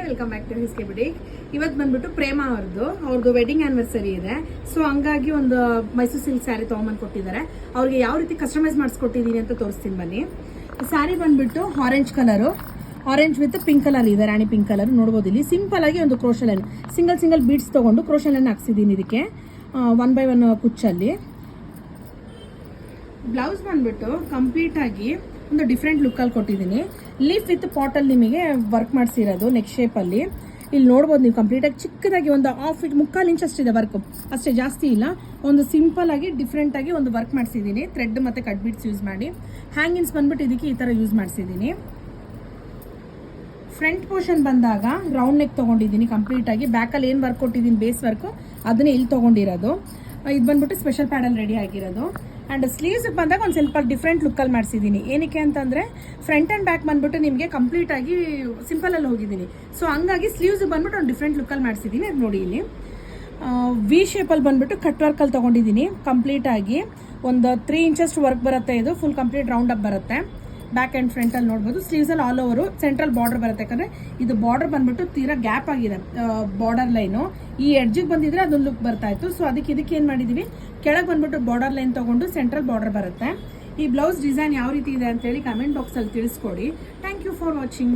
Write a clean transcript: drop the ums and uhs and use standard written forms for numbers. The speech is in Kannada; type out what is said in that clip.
ವೆಲ್ಕಮ್ ಬ್ಯಾಕ್ ಟು ಹಿಸ್ಕೆ ಬುಟಿಕ್. ಇವತ್ತು ಬಂದ್ಬಿಟ್ಟು ಪ್ರೇಮ ಅವ್ರದ್ದು ವೆಡ್ಡಿಂಗ್ ಆನಿವರ್ಸರಿ ಇದೆ. ಸೊ ಹಂಗಾಗಿ ಒಂದು ಮೈಸೂರು ಸಿಲ್ಕ್ ಸ್ಯಾರಿ ತೊಗೊಂಬಂದು ಕೊಟ್ಟಿದ್ದಾರೆ. ಅವ್ರಿಗೆ ಯಾವ ರೀತಿ ಕಸ್ಟಮೈಸ್ ಮಾಡಿಸ್ಕೊಟ್ಟಿದ್ದೀನಿ ಅಂತ ತೋರಿಸ್ತೀನಿ ಬನ್ನಿ. ಸ್ಯಾರಿ ಬಂದ್ಬಿಟ್ಟು orange colour, orange with pink colour ಇದೆ, ರಾಣಿ ಪಿಂಕ್ ಕಲರ್ ನೋಡ್ಬೋದು. ಇಲ್ಲಿ ಸಿಂಪಲ್ ಆಗಿ ಒಂದು ಕ್ರೋಶಲ್ ಸಿಂಗಲ್ ಬೀಡ್ಸ್ ತೊಗೊಂಡು ಕ್ರೋಶಲ್ ಹಾಕ್ಸಿದ್ದೀನಿ ಇದಕ್ಕೆ 1 by 1 ಕುಚ್ಚಲ್ಲಿ. ಬ್ಲೌಸ್ ಬಂದ್ಬಿಟ್ಟು ಕಂಪ್ಲೀಟ್ ಆಗಿ ಒಂದು ಡಿಫ್ರೆಂಟ್ ಲುಕ್ಕಲ್ಲಿ ಕೊಟ್ಟಿದ್ದೀನಿ. ಲೀಫ್ ವಿತ್ ಪಾಟಲ್ಲಿ ನಿಮಗೆ ವರ್ಕ್ ಮಾಡಿಸಿರೋದು ನೆಕ್ ಶೇಪಲ್ಲಿ. ಇಲ್ಲಿ ನೋಡ್ಬೋದು ನೀವು ಕಂಪ್ಲೀಟಾಗಿ ಚಿಕ್ಕದಾಗಿ ಒಂದು 1/2 ಇಂಚ್ ಅಷ್ಟಿದೆ ವರ್ಕ್, ಅಷ್ಟೇ, ಜಾಸ್ತಿ ಇಲ್ಲ. ಒಂದು ಸಿಂಪಲ್ ಆಗಿ ಡಿಫ್ರೆಂಟ್ ಆಗಿ ಒಂದು ವರ್ಕ್ ಮಾಡಿಸಿದ್ದೀನಿ, ಥ್ರೆಡ್ ಮತ್ತು ಕಟ್ ಬೀಡ್ಸ್ ಯೂಸ್ ಮಾಡಿ. ಹ್ಯಾಂಗಿನ್ಸ್ ಬಂದ್ಬಿಟ್ಟು ಇದಕ್ಕೆ ಈ ಥರ ಯೂಸ್ ಮಾಡಿಸಿದ್ದೀನಿ. ಫ್ರಂಟ್ ಪೋರ್ಷನ್ ಬಂದಾಗ ರೌಂಡ್ ನೆಕ್ ತೊಗೊಂಡಿದ್ದೀನಿ ಕಂಪ್ಲೀಟಾಗಿ. ಬ್ಯಾಕಲ್ಲಿ ಏನು ವರ್ಕ್ ಕೊಟ್ಟಿದ್ದೀನಿ ಬೇಸ್ ವರ್ಕು ಅದನ್ನೇ ಇಲ್ಲಿ ತೊಗೊಂಡಿರೋದು. ಇದು ಬಂದ್ಬಿಟ್ಟು ಸ್ಪೆಷಲ್ ಪ್ಯಾಡಲ್ಲಿ ರೆಡಿ ಆಗಿರೋದು. ಆ್ಯಂಡ್ ಸ್ಲೀವ್ಸ್ ಬಂದಾಗ ಒಂದು ಸ್ವಲ್ಪ ಡಿಫ್ರೆಂಟ್ ಲುಕ್ಕಲ್ಲಿ ಮಾಡಿಸಿದ್ದೀನಿ. ಏನಕ್ಕೆ ಅಂತಂದರೆ ಫ್ರಂಟ್ ಆ್ಯಂಡ್ ಬ್ಯಾಕ್ ಬಂದ್ಬಿಟ್ಟು ನಿಮಗೆ ಕಂಪ್ಲೀಟಾಗಿ ಸಿಂಪಲಲ್ಲಿ ಹೋಗಿದ್ದೀನಿ. ಸೊ ಹಂಗಾಗಿ ಸ್ಲೀವ್ಸ್ ಬಂದ್ಬಿಟ್ಟು ಒಂದು ಡಿಫ್ರೆಂಟ್ ಲುಕ್ಕಲ್ಲಿ ಮಾಡಿಸಿದ್ದೀನಿ. ಅದು ನೋಡಿ, ಇಲ್ಲಿ ವಿ ಶೇಪಲ್ಲಿ ಬಂದ್ಬಿಟ್ಟು ಕಟ್ ವರ್ಕಲ್ಲಿ ತೊಗೊಂಡಿದ್ದೀನಿ ಕಂಪ್ಲೀಟಾಗಿ. ಒಂದು 3 ಇಂಚಷ್ಟು ವರ್ಕ್ ಬರುತ್ತೆ. ಇದು ಫುಲ್ ಕಂಪ್ಲೀಟ್ ರೌಂಡ್ ಅಪ್ ಬರುತ್ತೆ. ಬ್ಯಾಕ್ ಆ್ಯಂಡ್ ಫ್ರಂಟಲ್ಲಿ ನೋಡ್ಬೋದು. ಸ್ಲೀವ್ಸಲ್ಲಿ ಆಲ್ ಓವರು ಸೆಂಟ್ರಲ್ ಬಾರ್ಡರ್ ಬರುತ್ತೆ, ಯಾಕಂದರೆ ಇದು ಬಾರ್ಡರ್ ಬಂದ್ಬಿಟ್ಟು ತೀರಾ ಗ್ಯಾಪ್ ಆಗಿದೆ ಬಾರ್ಡರ್ ಲೈನು. ಈ ಎಡ್ಜಿಗೆ ಬಂದಿದ್ರೆ ಅದೊಂದು ಲುಕ್ ಬರ್ತಾ ಇತ್ತು. ಸೊ ಇದಕ್ಕೆ ಏನು ಮಾಡಿದ್ದೀವಿ, ಕೆಳಗೆ ಬಂದ್ಬಿಟ್ಟು ಬಾರ್ಡರ್ ಲೈನ್ ತೊಗೊಂಡು ಸೆಂಟ್ರಲ್ ಬಾರ್ಡರ್ ಬರುತ್ತೆ. ಈ ಬ್ಲೌಸ್ ಡಿಸೈನ್ ಯಾವ ರೀತಿ ಇದೆ ಅಂತೇಳಿ ಕಮೆಂಟ್ ಬಾಕ್ಸಲ್ಲಿ ತಿಳಿಸ್ಕೊಡಿ. Thank you for watching.